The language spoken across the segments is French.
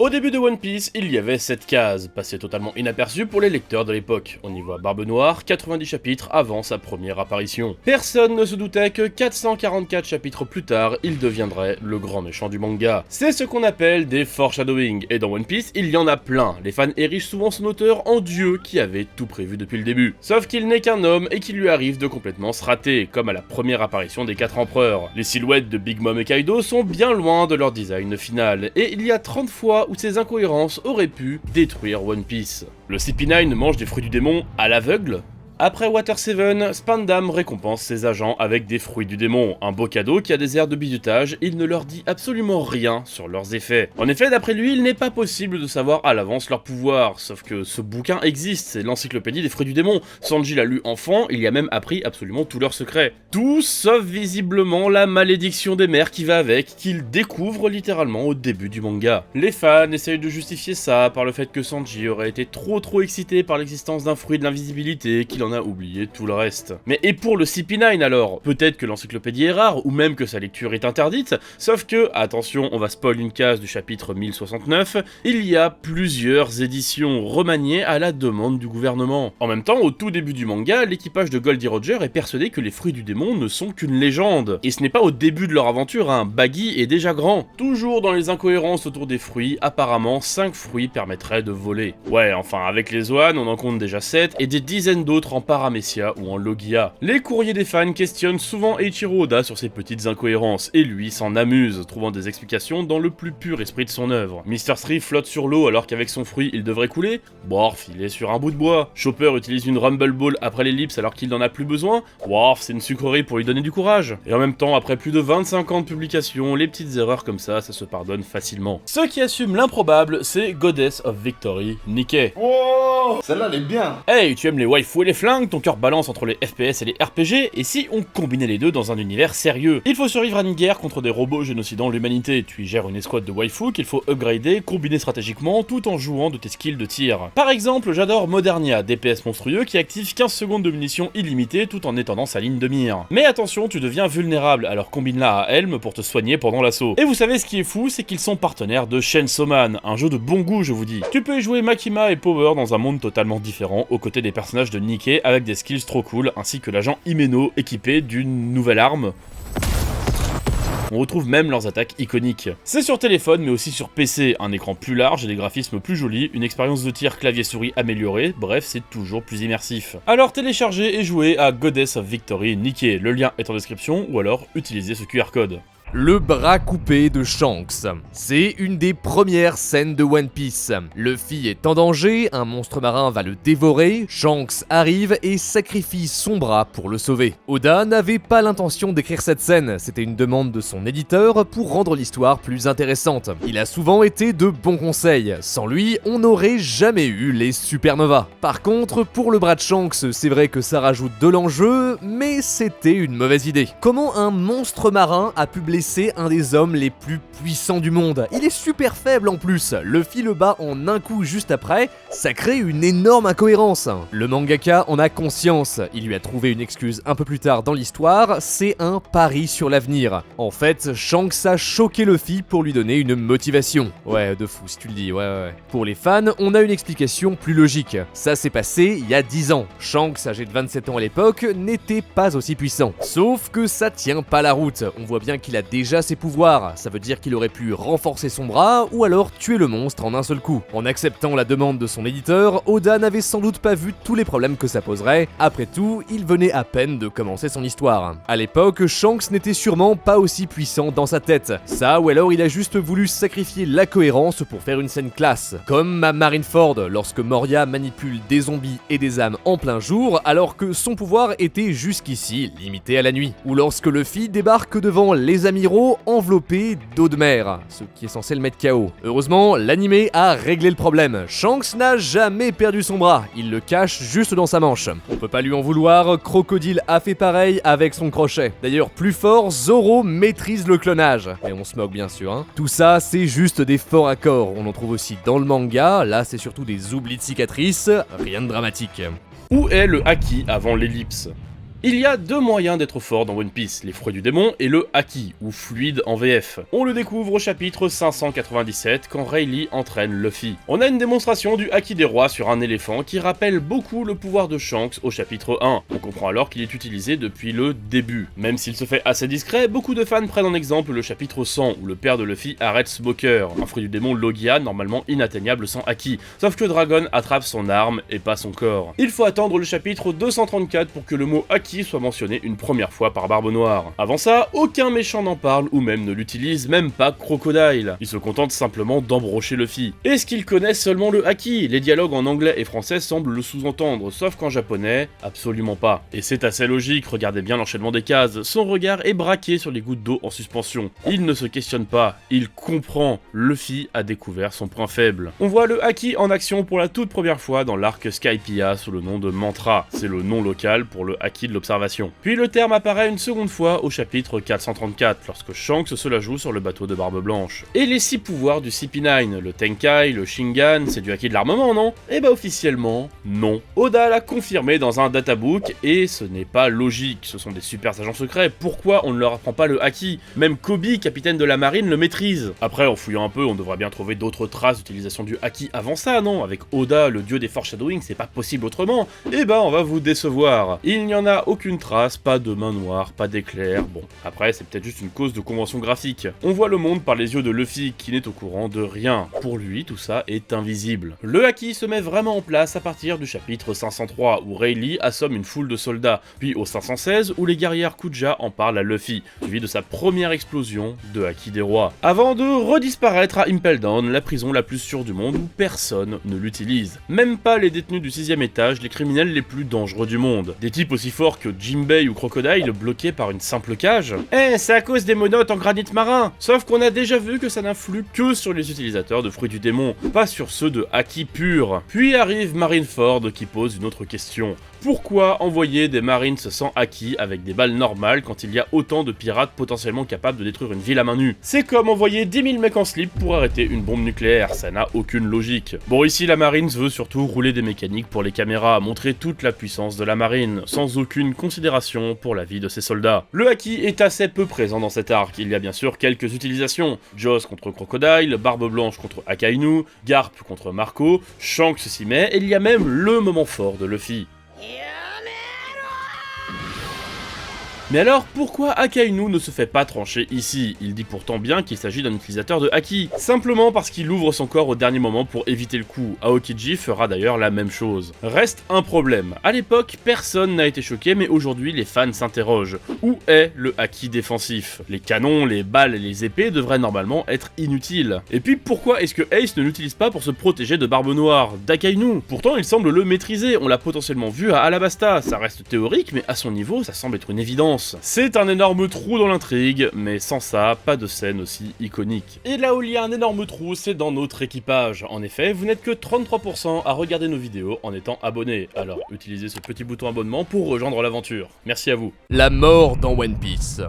Au début de One Piece, il y avait cette case, passée totalement inaperçue pour les lecteurs de l'époque. On y voit Barbe Noire, 90 chapitres avant sa première apparition. Personne ne se doutait que 444 chapitres plus tard, il deviendrait le grand méchant du manga. C'est ce qu'on appelle des foreshadowing, et dans One Piece, il y en a plein. Les fans érigent souvent son auteur en dieu qui avait tout prévu depuis le début. Sauf qu'il n'est qu'un homme et qu'il lui arrive de complètement se rater, comme à la première apparition des 4 empereurs. Les silhouettes de Big Mom et Kaido sont bien loin de leur design final, et il y a 30 fois où ces incohérences auraient pu détruire One Piece. Le CP9 mange des fruits du démon à l'aveugle. Après Water 7, Spandam récompense ses agents avec des fruits du démon, un beau cadeau qui a des airs de bizutage, il ne leur dit absolument rien sur leurs effets. En effet, d'après lui, il n'est pas possible de savoir à l'avance leur pouvoir, sauf que ce bouquin existe, c'est l'encyclopédie des fruits du démon. Sanji l'a lu enfant, il y a même appris absolument tous leurs secrets. Tout sauf visiblement la malédiction des mers qui va avec, qu'il découvre littéralement au début du manga. Les fans essayent de justifier ça par le fait que Sanji aurait été trop excité par l'existence d'un fruit de l'invisibilité, qu'il en a oublié tout le reste. Mais et pour le CP9 alors? Peut-être que l'encyclopédie est rare, ou même que sa lecture est interdite, sauf que, attention, on va spoil une case du chapitre 1069, il y a plusieurs éditions remaniées à la demande du gouvernement. En même temps, au tout début du manga, l'équipage de Goldie Roger est persuadé que les fruits du démon ne sont qu'une légende. Et ce n'est pas au début de leur aventure, hein, Baggy est déjà grand. Toujours dans les incohérences autour des fruits, apparemment 5 fruits permettraient de voler. Ouais, enfin, avec les Zoan, on en compte déjà 7, et des dizaines d'autres en Paramecia ou en Logia. Les courriers des fans questionnent souvent Eiichiro Oda sur ces petites incohérences, et lui s'en amuse, trouvant des explications dans le plus pur esprit de son œuvre. Mr. Three flotte sur l'eau alors qu'avec son fruit il devrait couler. Borf, il est sur un bout de bois. Chopper utilise une Rumble Ball après l'ellipse alors qu'il n'en a plus besoin. Worf, c'est une sucrerie pour lui donner du courage. Et en même temps, après plus de 25 ans de publication, les petites erreurs comme ça se pardonne facilement. Ceux qui assument l'improbable, c'est Goddess of Victory, Nikke. Wow, celle-là elle est bien. Hey, tu aimes les waifus et les flingues, ton cœur balance entre les FPS et les RPG, et si on combinait les deux dans un univers sérieux? Il faut survivre à une guerre contre des robots génocidant l'humanité, tu y gères une escouade de waifus qu'il faut upgrader, combiner stratégiquement, tout en jouant de tes skills de tir. Par exemple, j'adore Modernia, DPS monstrueux qui active 15 secondes de munitions illimitées tout en étendant sa ligne de mire. Mais attention, tu deviens vulnérable, alors combine-la à Helm pour te soigner pendant l'assaut. Et vous savez ce qui est fou, c'est qu'ils sont partenaires de Chainsaw Man, un jeu de bon goût je vous dis. Tu peux y jouer Makima et Power dans un monde totalement différent, aux côtés des personnages de Nikke avec des skills trop cool, ainsi que l'agent Himeno équipé d'une nouvelle arme. On retrouve même leurs attaques iconiques. C'est sur téléphone mais aussi sur PC, un écran plus large et des graphismes plus jolis, une expérience de tir clavier-souris améliorée, bref c'est toujours plus immersif. Alors téléchargez et jouez à Goddess of Victory Nikke, le lien est en description, ou alors utilisez ce QR code. Le bras coupé de Shanks. C'est une des premières scènes de One Piece. Luffy est en danger, un monstre marin va le dévorer, Shanks arrive et sacrifie son bras pour le sauver. Oda n'avait pas l'intention d'écrire cette scène, c'était une demande de son éditeur pour rendre l'histoire plus intéressante. Il a souvent été de bons conseils, sans lui, on n'aurait jamais eu les supernovas. Par contre, pour le bras de Shanks, c'est vrai que ça rajoute de l'enjeu, mais c'était une mauvaise idée. Comment un monstre marin a pu blesser un des hommes les plus puissants du monde? Il est super faible en plus, Luffy le bat en un coup juste après, ça crée une énorme incohérence. Le mangaka en a conscience, il lui a trouvé une excuse un peu plus tard dans l'histoire, c'est un pari sur l'avenir. En fait, Shanks a choqué Luffy pour lui donner une motivation. Ouais, de fou si tu le dis, ouais. Pour les fans, on a une explication plus logique. Ça s'est passé il y a 10 ans. Shanks, âgé de 27 ans à l'époque, n'était pas aussi puissant. Sauf que ça tient pas la route, on voit bien qu'il a déjà ses pouvoirs, ça veut dire qu'il aurait pu renforcer son bras ou alors tuer le monstre en un seul coup. En acceptant la demande de son éditeur, Oda n'avait sans doute pas vu tous les problèmes que ça poserait, après tout, il venait à peine de commencer son histoire. À l'époque, Shanks n'était sûrement pas aussi puissant dans sa tête, ça ou alors il a juste voulu sacrifier la cohérence pour faire une scène classe, comme à Marineford lorsque Moria manipule des zombies et des âmes en plein jour alors que son pouvoir était jusqu'ici limité à la nuit, ou lorsque Luffy débarque devant les amiraux enveloppé d'eau de mer, ce qui est censé le mettre KO. Heureusement, l'animé a réglé le problème. Shanks n'a jamais perdu son bras, il le cache juste dans sa manche. On peut pas lui en vouloir, Crocodile a fait pareil avec son crochet. D'ailleurs, plus fort, Zoro maîtrise le clonage. Et on se moque bien sûr, hein. Tout ça, c'est juste des forts accords. On en trouve aussi dans le manga, là c'est surtout des oublis de cicatrices, rien de dramatique. Où est le haki avant l'ellipse? Il y a deux moyens d'être fort dans One Piece, les fruits du démon et le haki, ou fluide en VF. On le découvre au chapitre 597 quand Rayleigh entraîne Luffy. On a une démonstration du haki des rois sur un éléphant qui rappelle beaucoup le pouvoir de Shanks au chapitre 1. On comprend alors qu'il est utilisé depuis le début. Même s'il se fait assez discret, beaucoup de fans prennent en exemple le chapitre 100 où le père de Luffy arrête Smoker, un fruit du démon Logia normalement inatteignable sans haki. Sauf que Dragon attrape son arme et pas son corps. Il faut attendre le chapitre 234 pour que le mot haki soit mentionné une première fois par Barbe Noire. Avant ça, aucun méchant n'en parle ou même ne l'utilise, même pas Crocodile. Il se contente simplement d'embrocher Luffy. Est-ce qu'il connaît seulement le haki? Les dialogues en anglais et français semblent le sous-entendre, sauf qu'en japonais, absolument pas. Et c'est assez logique, regardez bien l'enchaînement des cases. Son regard est braqué sur les gouttes d'eau en suspension. Il ne se questionne pas, il comprend. Luffy a découvert son point faible. On voit le haki en action pour la toute première fois dans l'arc Skypiea sous le nom de Mantra. C'est le nom local pour le haki de l'observation. Puis le terme apparaît une seconde fois au chapitre 434, lorsque Shanks se la joue sur le bateau de Barbe Blanche. Et les 6 pouvoirs du CP9, le Tenkai, le Shingan, c'est du haki de l'armement, non? Eh bah officiellement, non. Oda l'a confirmé dans un databook, et ce n'est pas logique, ce sont des super agents secrets, pourquoi on ne leur apprend pas le haki? Même Kobe, capitaine de la marine, le maîtrise. Après, en fouillant un peu, on devrait bien trouver d'autres traces d'utilisation du haki avant ça, non? Avec Oda, le dieu des foreshadowing, c'est pas possible autrement. Eh bah on va vous décevoir. Il n'y en a aucune trace, pas de main noire, pas d'éclair, bon. Après, c'est peut-être juste une cause de convention graphique. On voit le monde par les yeux de Luffy, qui n'est au courant de rien. Pour lui, tout ça est invisible. Le haki se met vraiment en place à partir du chapitre 503, où Rayleigh assomme une foule de soldats, puis au 516, où les guerrières Kuja en parlent à Luffy, suivi de sa première explosion de haki des rois. Avant de redisparaître à Impel Down, la prison la plus sûre du monde où personne ne l'utilise. Même pas les détenus du 6ème étage, les criminels les plus dangereux du monde. Des types aussi forts que Jinbei ou Crocodile bloqués par une simple cage. Eh, c'est à cause des monotes en granit marin. Sauf qu'on a déjà vu que ça n'influe que sur les utilisateurs de fruits du démon, pas sur ceux de haki pur. Puis arrive Marineford qui pose une autre question. Pourquoi envoyer des Marines sans haki avec des balles normales quand il y a autant de pirates potentiellement capables de détruire une ville à main nue? C'est comme envoyer 10 000 mecs en slip pour arrêter une bombe nucléaire, ça n'a aucune logique. Bon, ici la Marines veut surtout rouler des mécaniques pour les caméras, montrer toute la puissance de la marine, sans aucune considération pour la vie de ses soldats. Le haki est assez peu présent dans cet arc, il y a bien sûr quelques utilisations. Joss contre Crocodile, Barbe Blanche contre Akainu, Garp contre Marco, Shanks s'y met, et il y a même le moment fort de Luffy. Mais alors, pourquoi Akainu ne se fait pas trancher ici? Il dit pourtant bien qu'il s'agit d'un utilisateur de haki. Simplement parce qu'il ouvre son corps au dernier moment pour éviter le coup. Aokiji fera d'ailleurs la même chose. Reste un problème. À l'époque, personne n'a été choqué, mais aujourd'hui, les fans s'interrogent. Où est le haki défensif? Les canons, les balles et les épées devraient normalement être inutiles. Et puis, pourquoi est-ce que Ace ne l'utilise pas pour se protéger de Barbe Noire, d'Akainu? Pourtant, il semble le maîtriser. On l'a potentiellement vu à Alabasta. Ça reste théorique, mais à son niveau, ça semble être une évidence. C'est un énorme trou dans l'intrigue, mais sans ça, pas de scène aussi iconique. Et là où il y a un énorme trou, c'est dans notre équipage. En effet, vous n'êtes que 33% à regarder nos vidéos en étant abonné. Alors, utilisez ce petit bouton abonnement pour rejoindre l'aventure. Merci à vous. La mort dans One Piece.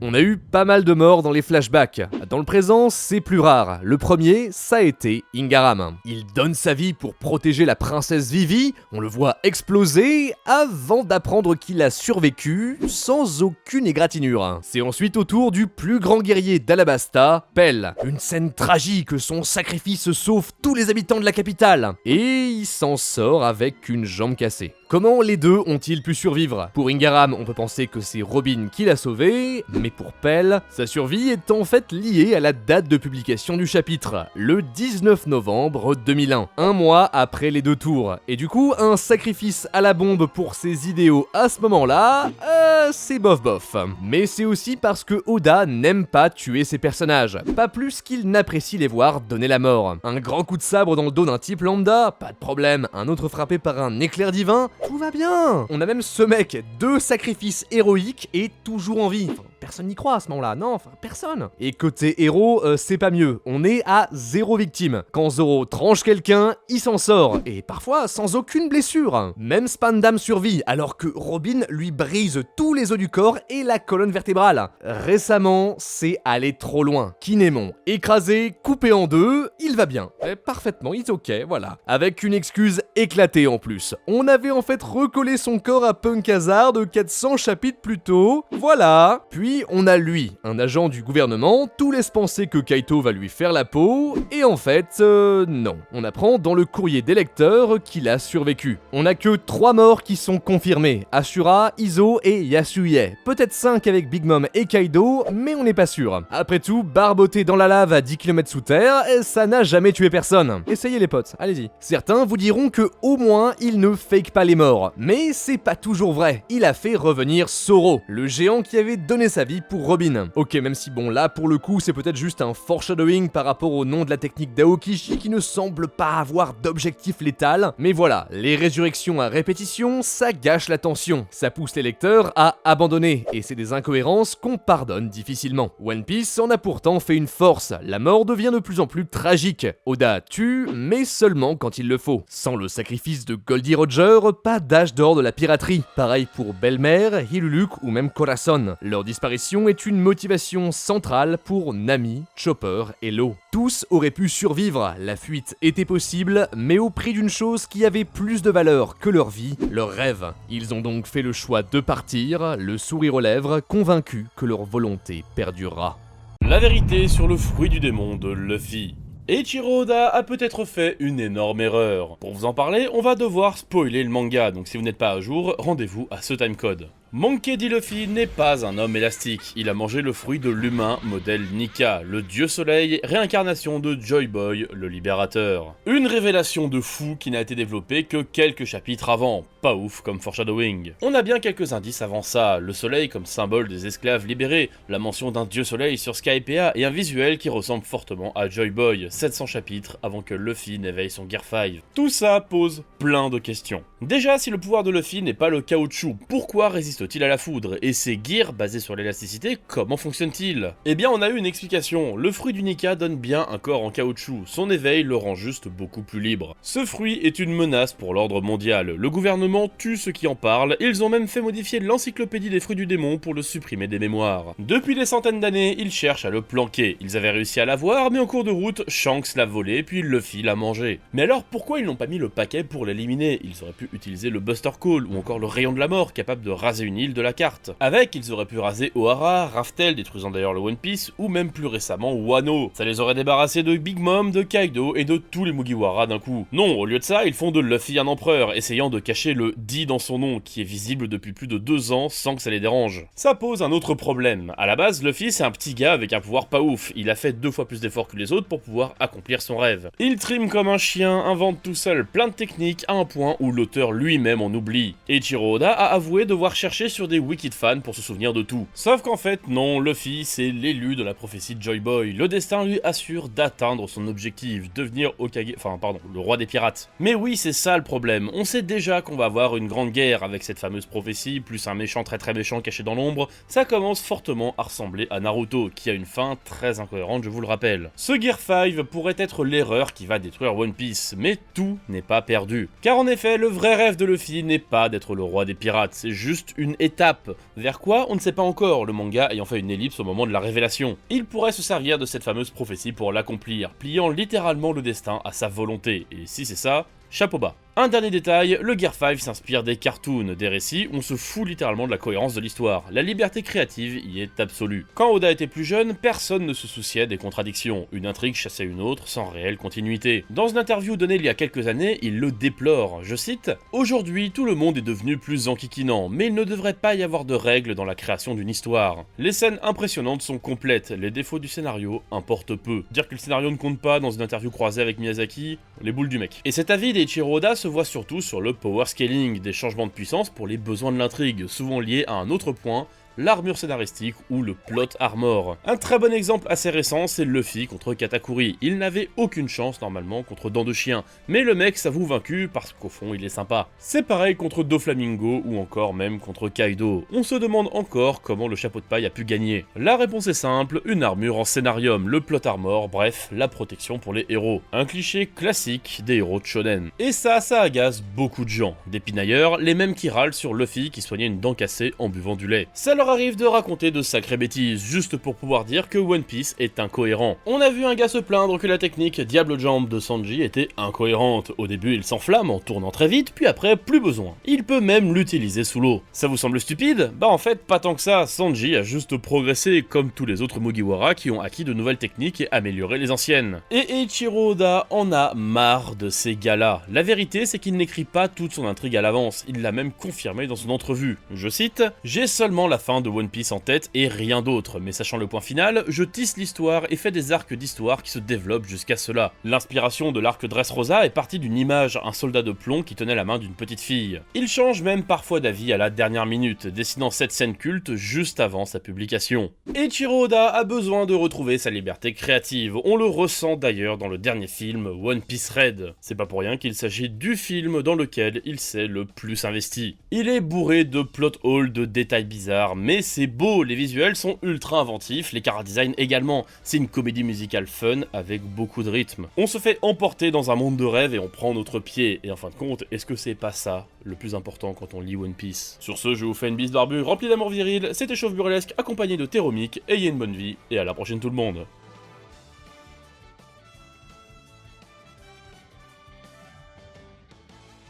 On a eu pas mal de morts dans les flashbacks. Dans le présent, c'est plus rare. Le premier, ça a été Ingaram. Il donne sa vie pour protéger la princesse Vivi, on le voit exploser, avant d'apprendre qu'il a survécu, sans aucune égratignure. C'est ensuite au tour du plus grand guerrier d'Alabasta, Pell. Une scène tragique, son sacrifice sauve tous les habitants de la capitale. Et il s'en sort avec une jambe cassée. Comment les deux ont-ils pu survivre? Pour Ingaram, on peut penser que c'est Robin qui l'a sauvé, mais pour Pell, sa survie est en fait liée à la date de publication du chapitre, le 19 novembre 2001, un mois après les deux tours. Et du coup, un sacrifice à la bombe pour ses idéaux à ce moment-là, c'est bof. Mais c'est aussi parce que Oda n'aime pas tuer ses personnages, pas plus qu'il n'apprécie les voir donner la mort. Un grand coup de sabre dans le dos d'un type lambda, pas de problème, un autre frappé par un éclair divin, tout va bien. On a même ce mec, 2 sacrifices héroïques et toujours en vie. Enfin, personne n'y croit à ce moment-là, non, enfin personne. Et côté héros, c'est pas mieux, on est à 0 victime. Quand Zoro tranche quelqu'un, il s'en sort, et parfois sans aucune blessure. Même Spandam survit, alors que Robin lui brise tous les os du corps et la colonne vertébrale. Récemment, c'est aller trop loin. Kinemon, écrasé, coupé en deux, il va bien. Parfaitement, il est ok, voilà. Avec une excuse éclaté en plus. On avait en fait recollé son corps à Punk Hazard de 400 chapitres plus tôt, voilà. Puis on a lui, un agent du gouvernement, tout laisse penser que Kaito va lui faire la peau, et en fait, non. On apprend dans le courrier des lecteurs qu'il a survécu. On a que 3 morts qui sont confirmés, Ashura, Izo et Yasuie. Peut-être 5 avec Big Mom et Kaido, mais on n'est pas sûr. Après tout, barboter dans la lave à 10 km sous terre, ça n'a jamais tué personne. Essayez les potes, allez-y. Certains vous diront que au moins il ne fake pas les morts, mais c'est pas toujours vrai. Il a fait revenir Zoro, le géant qui avait donné sa vie pour Robin. Ok, même si bon là pour le coup c'est peut-être juste un foreshadowing par rapport au nom de la technique d'Aokishi qui ne semble pas avoir d'objectif létal, mais voilà, les résurrections à répétition, ça gâche la tension, ça pousse les lecteurs à abandonner, et c'est des incohérences qu'on pardonne difficilement. One Piece en a pourtant fait une force, la mort devient de plus en plus tragique. Oda tue, mais seulement quand il le faut. Sans le sacrifice de Goldie Roger, pas d'âge d'or de la piraterie. Pareil pour Belle-Mère, Hiluluk ou même Corazon. Leur disparition est une motivation centrale pour Nami, Chopper et Law. Tous auraient pu survivre, la fuite était possible, mais au prix d'une chose qui avait plus de valeur que leur vie, leur rêve. Ils ont donc fait le choix de partir, le sourire aux lèvres, convaincus que leur volonté perdurera. La vérité sur le fruit du démon de Luffy. Eiichiro Oda a peut-être fait une énorme erreur. Pour vous en parler, on va devoir spoiler le manga, donc si vous n'êtes pas à jour, rendez-vous à ce timecode. Monkey D. Luffy n'est pas un homme élastique, il a mangé le fruit de l'humain modèle Nika, le dieu soleil, réincarnation de Joy Boy, le libérateur. Une révélation de fou qui n'a été développée que quelques chapitres avant, pas ouf comme foreshadowing. On a bien quelques indices avant ça, le soleil comme symbole des esclaves libérés, la mention d'un dieu soleil sur Skypiea et un visuel qui ressemble fortement à Joy Boy, 700 chapitres avant que Luffy n'éveille son Gear 5. Tout ça pose plein de questions. Déjà, si le pouvoir de Luffy n'est pas le caoutchouc, pourquoi résiste-t-il à la foudre? Et ses gears, basés sur l'élasticité, comment fonctionnent-ils? Eh bien, on a eu une explication. Le fruit du Nika donne bien un corps en caoutchouc. Son éveil le rend juste beaucoup plus libre. Ce fruit est une menace pour l'ordre mondial. Le gouvernement tue ceux qui en parlent. Ils ont même fait modifier l'encyclopédie des fruits du démon pour le supprimer des mémoires. Depuis des centaines d'années, ils cherchent à le planquer. Ils avaient réussi à l'avoir, mais en cours de route, Shanks l'a volé, puis Luffy l'a mangé. Mais alors, pourquoi ils n'ont pas mis le paquet pour l'éliminer? Ils auraient pu utiliser le Buster Call, ou encore le rayon de la mort, capable de raser une île de la carte. Avec, ils auraient pu raser Ohara, Raftel, détruisant d'ailleurs le One Piece, ou même plus récemment Wano. Ça les aurait débarrassés de Big Mom, de Kaido et de tous les Mugiwara d'un coup. Non, au lieu de ça, ils font de Luffy un empereur, essayant de cacher le D dans son nom, qui est visible depuis plus de 2 ans sans que ça les dérange. Ça pose un autre problème. À la base, Luffy c'est un petit gars avec un pouvoir pas ouf. Il a fait 2 fois plus d'efforts que les autres pour pouvoir accomplir son rêve. Il trime comme un chien, invente tout seul plein de techniques à un point où l'auteur lui-même en oublie. Eiichiro Oda a avoué devoir chercher sur des wikis de fans pour se souvenir de tout. Sauf qu'en fait, non, Luffy, c'est l'élu de la prophétie de Joy Boy. Le destin lui assure d'atteindre son objectif, devenir le roi des pirates. Mais oui, c'est ça le problème. On sait déjà qu'on va avoir une grande guerre avec cette fameuse prophétie, plus un méchant très méchant caché dans l'ombre. Ça commence fortement à ressembler à Naruto, qui a une fin très incohérente, je vous le rappelle. Ce Gear 5 pourrait être l'erreur qui va détruire One Piece, mais tout n'est pas perdu. Car en effet, le vrai rêve de Luffy n'est pas d'être le roi des pirates, c'est juste une étape. Vers quoi, on ne sait pas encore, le manga ayant fait une ellipse au moment de la révélation. Il pourrait se servir de cette fameuse prophétie pour l'accomplir, pliant littéralement le destin à sa volonté, et si c'est ça, chapeau bas. Un dernier détail, le Gear 5 s'inspire des cartoons, des récits où on se fout littéralement de la cohérence de l'histoire. La liberté créative y est absolue. Quand Oda était plus jeune, personne ne se souciait des contradictions. Une intrigue chassait une autre sans réelle continuité. Dans une interview donnée il y a quelques années, il le déplore, je cite « Aujourd'hui, tout le monde est devenu plus enquiquinant, mais il ne devrait pas y avoir de règles dans la création d'une histoire. Les scènes impressionnantes sont complètes, les défauts du scénario importent peu. Dire que le scénario ne compte pas dans une interview croisée avec Miyazaki, les boules du mec. » Et cet avis d'Eiichiro Oda se voit surtout sur le power scaling, des changements de puissance pour les besoins de l'intrigue, souvent liés à un autre point, l'armure scénaristique ou le plot armor. Un très bon exemple assez récent, c'est Luffy contre Katakuri. Il n'avait aucune chance normalement contre Dents de Chien, mais le mec s'avoue vaincu parce qu'au fond il est sympa. C'est pareil contre Doflamingo ou encore même contre Kaido. On se demande encore comment le chapeau de paille a pu gagner. La réponse est simple, une armure en scénarium, le plot armor, bref, la protection pour les héros. Un cliché classique des héros de shonen. Et ça agace beaucoup de gens. Des pinailleurs, les mêmes qui râlent sur Luffy qui soignait une dent cassée en buvant du lait. Ça leur leur arrive de raconter de sacrées bêtises, juste pour pouvoir dire que One Piece est incohérent. On a vu un gars se plaindre que la technique Diable Jambe de Sanji était incohérente. Au début il s'enflamme en tournant très vite, puis après plus besoin. Il peut même l'utiliser sous l'eau. Ça vous semble stupide? Bah en fait pas tant que ça, Sanji a juste progressé comme tous les autres Mugiwara qui ont acquis de nouvelles techniques et amélioré les anciennes. Et Eiichiro Oda en a marre de ces gars-là. La vérité c'est qu'il n'écrit pas toute son intrigue à l'avance, il l'a même confirmé dans son entrevue. Je cite: « J'ai seulement la fin de One Piece en tête et rien d'autre, mais sachant le point final, je tisse l'histoire et fais des arcs d'histoire qui se développent jusqu'à cela. L'inspiration de l'arc Dressrosa est partie d'une image, un soldat de plomb qui tenait la main d'une petite fille. Il change même parfois d'avis à la dernière minute, dessinant cette scène culte juste avant sa publication. Eiichiro Oda a besoin de retrouver sa liberté créative, on le ressent d'ailleurs dans le dernier film One Piece Red. C'est pas pour rien qu'il s'agit du film dans lequel il s'est le plus investi. Il est bourré de plot holes, de détails bizarres, mais c'est beau, les visuels sont ultra inventifs, les chara-design également. C'est une comédie musicale fun avec beaucoup de rythme. On se fait emporter dans un monde de rêve et on prend notre pied. Et en fin de compte, est-ce que c'est pas ça le plus important quand on lit One Piece? Sur ce, je vous fais une bise barbue remplie d'amour viril, c'était Chauve Burlesque accompagné de Théromique, ayez une bonne vie et à la prochaine tout le monde.